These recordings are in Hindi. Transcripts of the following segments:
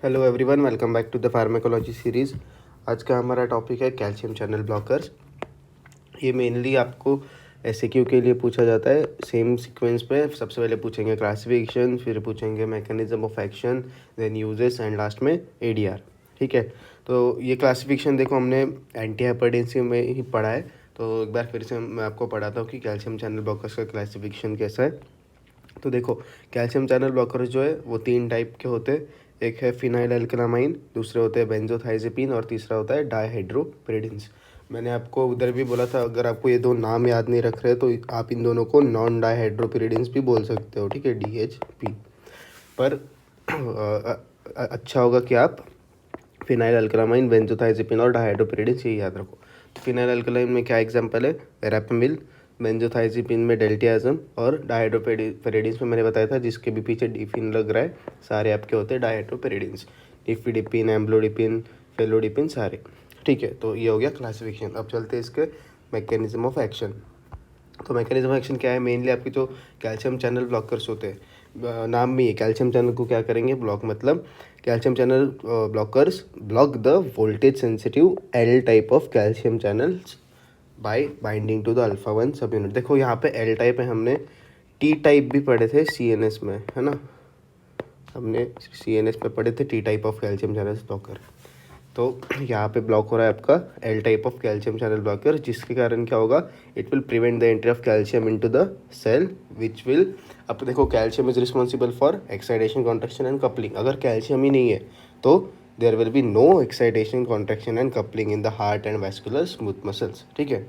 Hello everyone, welcome back to the pharmacology series. आज का हमारा टॉपिक है कैल्शियम चैनल ब्लॉकर्स। ये मेनली आपको एसएक्यू के लिए पूछा जाता है। सेम सीक्वेंस पे सबसे पहले पूछेंगे क्लासिफिकेशन, फिर पूछेंगे mechanism of action, then uses and last में एडीआर। ठीक है, तो ये क्लासिफिकेशन देखो हमने एंटी हाइपरटेंसिव में ही पढ़ा है, तो एक बार फिर से मैं आपको पढ़ाता हूँ कि कैल्शियम चैनल ब्लॉकर्स का क्लासिफिकेशन कैसा है। तो देखो, कैल्शियम चैनल ब्लॉकर्स जो है वो 3 टाइप के होते हैं। एक है फिनाइल एल्कलामाइन, दूसरे होते हैं बेंजोथाइजेपिन और तीसरा होता है डायहाइड्रोपिरिडिन्स। मैंने आपको उधर भी बोला था, अगर आपको ये दो नाम याद नहीं रख रहे तो आप इन दोनों को नॉन डायहाइड्रोपिरिडिन्स भी बोल सकते हो। ठीक है, DHP। पर अच्छा होगा कि आप फिनाइल एल्कलामाइन, बेंजोथाइजेपिन और डायहाइड्रोपिरिडिन्स ये याद रखो। तो फिनाइल एल्कलाइन में क्या एग्जांपल है? वेरापेमिल। बेंजोथाइजेपिन में डेल्टियाज़म और डायहाइड्रोपिरिडिन्स में मैंने बताया था जिसके भी पीछे डिफिन लग रहा है, सारे आपके होते हैं डायहाइड्रोपिरिडिन्स। डिफिडिपिन, एम्ब्लोडिपिन, फेलोडिपिन सारे। ठीक है, तो ये हो गया क्लासिफिकेशन। अब चलते हैं इसके मैकेनिज्म ऑफ एक्शन। तो मैकेनिज्म ऑफ एक्शन क्या है? मेनली आपके जो कैल्शियम चैनल ब्लॉकर्स होते हैं, नाम में ये कैल्शियम चैनल को क्या करेंगे? ब्लॉक। मतलब calcium channel blockers block the voltage sensitive L type of calcium channels by binding to the alpha 1 सब यूनिट। देखो यहाँ पे एल टाइप है, हमने टी टाइप भी पढ़े थे CNS में, है ना। हमने CNS में पढ़े थे T type of calcium channel blocker. तो यहाँ पे ब्लॉक हो रहा है आपका L type of calcium channel blocker, जिसके कारण क्या होगा? It will prevent the entry of calcium into the cell which will. अब देखो, calcium is responsible for excitation, contraction and coupling. अगर कैल्शियम ही नहीं है तो there will be no excitation, contraction and coupling in the heart and vascular smooth muscles. ठीक है,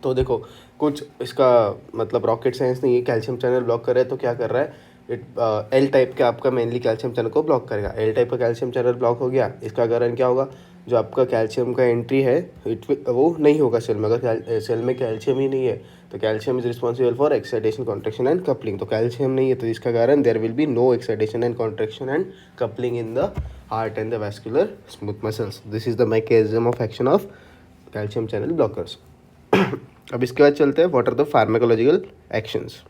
तो देखो कुछ इसका मतलब रॉकेट साइंस नहीं है। कैल्शियम चैनल ब्लॉक कर रहा है तो क्या कर रहा है? एल टाइप का आपका मेनली कैल्शियम चैनल को ब्लॉक करेगा। एल टाइप का कैल्शियम चैनल ब्लॉक हो गया, इसका कारण क्या होगा? जो आपका कैल्शियम का एंट्री है वो नहीं होगा सेल में। अगर सेल में कैल्शियम ही नहीं है तो calcium is responsible for excitation, contraction and coupling. तो कैल्शियम नहीं है तो इसका कारण there will be no excitation and contraction and coupling in the heart and the vascular smooth muscles. This is the mechanism of action of calcium channel blockers. अब इसके बाद चलते हैं what are the pharmacological actions.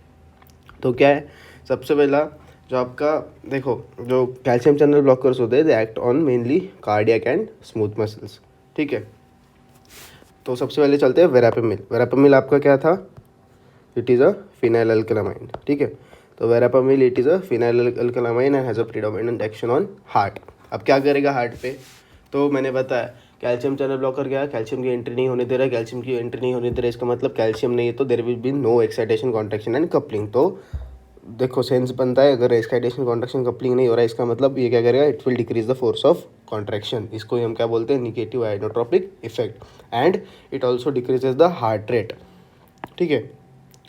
तो क्या है? सबसे पहला जो आपका देखो, जो कैल्शियम चैनल ब्लॉकर्स होते हैं they act on mainly cardiac and smooth muscles. ठीक है, तो सबसे पहले चलते हैं वेरापेमिल। वेरापेमिल आपका क्या था? It is a phenyl alkylamine. ठीक है, तो verapamil it is a phenyl alkylamine and has a predominant action on heart. अब क्या करेगा हार्ट पे? तो मैंने बताया कैल्शियम चैनल ब्लॉकर क्या है? कैल्शियम की एंट्री नहीं होने दे रहा है। कैल्शियम की एंट्री नहीं होने दे रहा है, इसका मतलब कैल्शियम नहीं है तो there will be no excitation, contraction and coupling. तो देखो सेंस बनता है, अगर एक्साइटेशन, कॉन्ट्रैक्शन, कपलिंग नहीं हो रहा है, इसका मतलब ये क्या करेगा? It will decrease the force of contraction. इसको हम क्या बोलते हैं? Negative inotropic effect. And it also decreases the heart rate. ठीक है,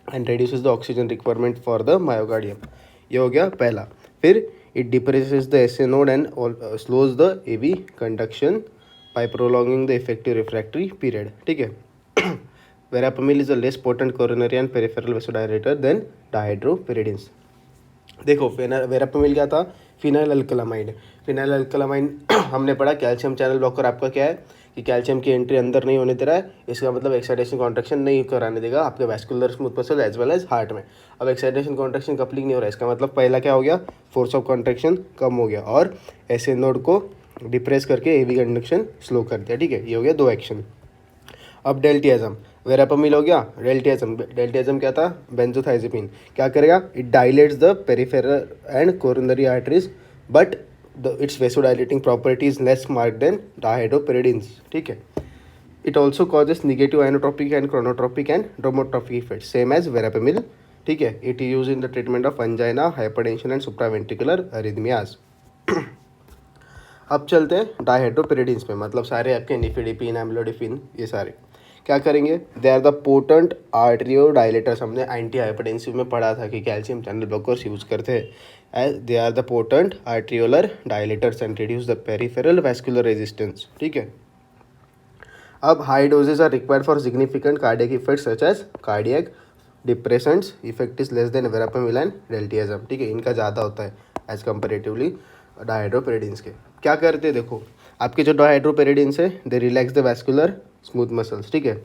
and reduces the oxygen requirement for the myocardium. ये हो गया पहला। फिर it depresses the SA node and slows the AV conduction by prolonging the effective refractory period. ठीक है, verapamil is a less potent coronary and peripheral vasodilator than डायहाइड्रोपिरिडिन्स। देखो वेरापेमिल क्या था? फिनाइल अल्कलामाइड। फिनाइल अल्कलामाइन हमने पढ़ा कैल्शियम चैनल ब्लॉकर आपका क्या है कि कैल्शियम की एंट्री अंदर नहीं होने दे रहा है, इसका मतलब एक्साइटेशन, कॉन्ट्रैक्शन नहीं कराने देगा आपके vascular smooth muscle as well as heart में। अब एक्साइटेशन, कॉन्ट्रैक्शन, कपलिंग नहीं हो रहा है, इसका मतलब पहला क्या हो गया? फोर्स ऑफ कॉन्ट्रैक्शन कम हो गया और ऐसे नोड को डिप्रेस करके AV कंडक्शन स्लो कर दिया। ठीक है, ये हो गया 2 एक्शन। अब डेल्टियाज़म, वेरापेमिल हो गया, डेल्टियाज़म। डेल्टियाज़म क्या था? बेंजोथाइजेपिन। क्या करेगा? It dilates the peripheral and coronary arteries but its vasodilating property is less mark than dihydropyridines. ठीक है, it also causes negative inotropic and chronotropic and dromotropic effect same as verapamil. ठीक है, it use in the treatment of angina, hypertension and supraventricular arrhythmias. अब चलते हैं डायहाइड्रोपिरिडिन्स पे, मतलब सारे आपके निफिडिपिन, एम्लोडिपिन, ये सारे क्या करेंगे? They are the potent arteriolar dilators. हमने एंटी हाइपरटेंसिव में पढ़ा था कि कैल्शियम चैनल ब्लॉकर्स यूज करते हैं as they are the potent arteriolar dilators and reduce the peripheral vascular resistance. ठीक है, अब high doses are required for significant cardiac effect such as cardiac depressants. Effect is less than verapamil and diltiazem. ठीक है, इनका ज़्यादा होता है एज कंपेरेटिवली डायहाइड्रोपिरिडिन्स के। क्या करते हैं? देखो आपके जो डायहाइड्रोपिरिडिन्स है they relax the vascular smooth muscles. ठीक है,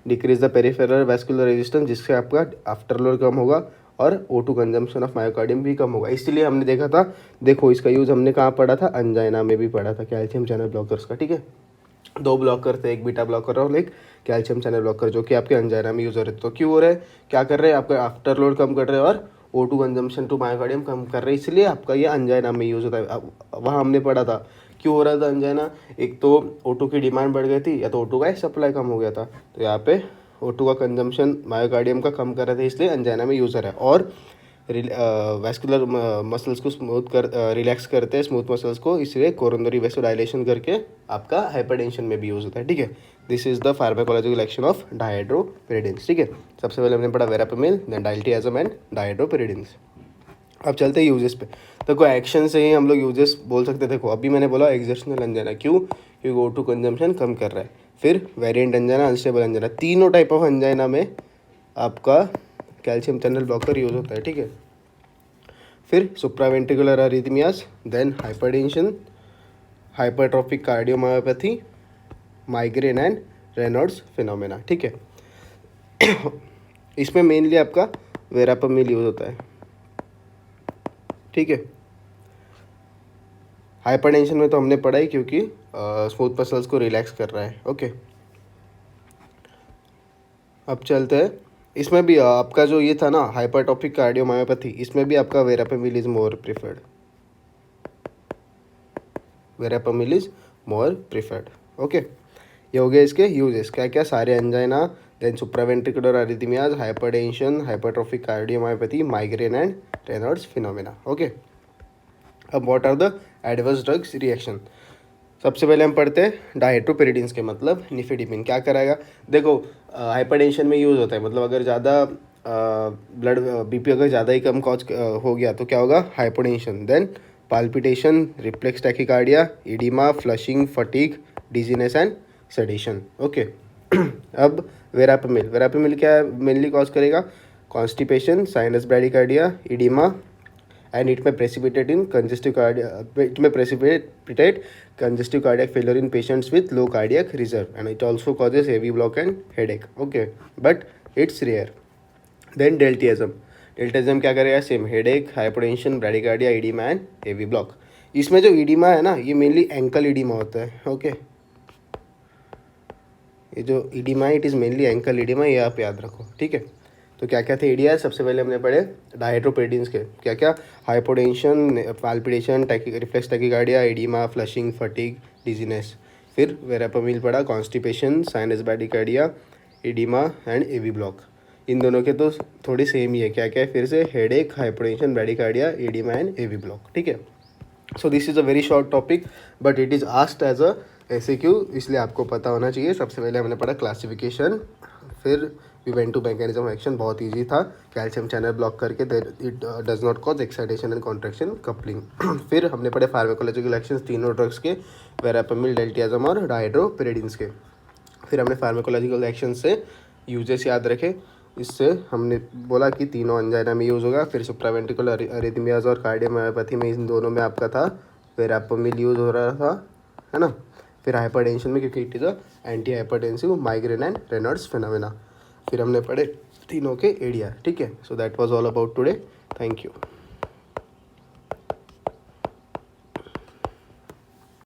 decrease the peripheral vascular resistance, जिससे आपका आफ्टर लोड कम होगा और O2 कंजम्पशन ऑफ मायोकार्डियम भी कम होगा। इसलिए हमने देखा था, देखो इसका यूज़ हमने कहाँ पढ़ा था, अंजाइना में भी पढ़ा था कैल्शियम चैनल ब्लॉकर्स का। ठीक है, 2 ब्लॉकर थे, एक बीटा ब्लॉकर और एक कैल्शियम चैनल ब्लॉकर, जो कि आपके अंजाइना में यूज़ हो रहे थे। तो क्यों हो रहे हैं, क्या कर रहे हैं, आपका आफ्टर लोड कम कर रहे हैं और O2 कंजम्पशन टू मायोकार्डियम कम कर रहे हैं, इसलिए आपका ये अंजाइना में यूज़ होता है। अब वहाँ हमने पढ़ा था क्यों हो रहा था अंजाइना, एक तो O2 की डिमांड बढ़ गई थी या तो O2 का सप्लाई कम हो गया था। तो यहाँ पे O2 का कंजम्पशन मायोकार्डियम का कम कर रहे थे, इसलिए अंजाइना में यूज़ हो रहा है। और वैस्कुलर मसल्स को स्मूथ कर रिलैक्स करते हैं, स्मूथ मसल्स को, इसलिए कोरोनरी वेसोडाइलेशन करके आपका हाइपरटेंशन में भी यूज़ होता है। ठीक है, this is the pharmacological action of dihydropyridines. ठीक है, सबसे पहले हमने पढ़ा वेरापेमिल, देन डायल्टियाज़म एंड डायहाइड्रोपिरिडिन्स। अब चलते हैं यूजेस पे। देखो एक्शन से ही हम लोग यूजेस बोल सकते थे। देखो अभी मैंने बोला एक्सर्शनल अंजाइना, क्यों, क्योंकि O2 कंजम्पशन कम कर रहा है। फिर वेरिएंट अंजाइना, अनस्टेबल अंजाइना, तीनों टाइप ऑफ अंजाइना में आपका कैल्शियम चैनल ब्लॉकर यूज होता है। ठीक है, फिर supraventricular arrhythmias, then hypertension, hypertrophic cardiomyopathy, migraine and Raynaud's phenomena. ठीक है, इसमें मेनली आपका वेरापेमिल यूज होता है। ठीक है, हाइपरटेंशन में तो हमने पढ़ा ही, क्योंकि स्मूथ मसल्स को रिलैक्स कर रहा है। ओके, अब चलते हैं, इसमें भी आपका जो ये था ना हाइपरट्रॉफिक कार्डियोमायोपैथी, इसमें भी आपका verapamil is more preferred, verapamil is more preferred. Okay, ये हो गया इसके यूजेस, क्या क्या सारे angina, then supraventricular arrhythmias, hypertension, hypertrophic cardiomyopathy, migraine and Raynaud's phenomena. Okay, अब what are the adverse drugs reaction. सबसे पहले हम पढ़ते हैं डायहाइड्रोपिरिडिन्स के, मतलब निफेडिपिन क्या कराएगा। देखो हाइपरटेंशन में यूज़ होता है, मतलब अगर ज़्यादा ब्लड बीपी अगर ज़्यादा ही कम कॉज हो गया तो क्या होगा, hypertension, then palpitation, reflex tachycardia, oedema, flushing, fatigue, dizziness and sedation. Okay, अब वेरापेमिल, वेरापेमिल क्या मेनली कॉज करेगा, constipation, sinus bradycardia, oedema, and it may precipitate congestive cardiac failure in patients with low cardiac reserve, and it also causes heavy block and headache. Okay, but it's rare. Then deltiazem, deltiazem क्या करेगा, same headache, hypertension, bradycardia, oedema and heavy block. इसमें जो इडिमा है ना, ये मेनली एंकल इडिमा होता है। ओके, ये जो इडिमा है it is mainly ankle oedema, ये आप याद रखो। ठीक है, तो क्या क्या थे एरिया, सबसे पहले हमने पढ़े डायहाइड्रोपिरिडिन्स के, क्या क्या, hypotension, palpitation, reflex tachycardia, oedema, flushing, fatigue, dizziness. फिर वेरापेमिल पढ़ा, constipation, sinus bradycardia, oedema and AV block. इन दोनों के तो थोड़ी सेम ही है, क्या क्या है फिर से, headache, hypotension, bradycardia, oedema and AV block. ठीक है, so this is a very short topic but it is asked as a SAQ, इसलिए आपको पता होना चाहिए। सबसे पहले हमने पढ़ा क्लासिफिकेशन, फिर we went to mechanism of action, बहुत इजी था, कैल्शियम चैनल ब्लॉक करके it does not cause excitation and contraction coupling. फिर हमने पढ़े फार्माकोलॉजिकल एक्शंस तीनों ड्रग्स के, वेरापेमिल, डेल्टियाज़म और डायहाइड्रोपिरिडिन्स के। फिर हमने फार्माकोलॉजिकल एक्शन से यूजेस याद रखे, इससे हमने बोला कि तीनों अंजाइना में यूज़ होगा। फिर सुप्रावेंट्रिकुलर अरिथमियाज और कार्डियोमायोपैथी में इन दोनों में आपका था वेरापेमिल यूज़ हो रहा था, है ना। फिर हाइपरटेंशन में क्योंकि it is a anti hypertensive, migraine and Raynaud's phenomena. फिर हमने पढ़े तीनों के एरिया। ठीक है, so that was all about today, thank you.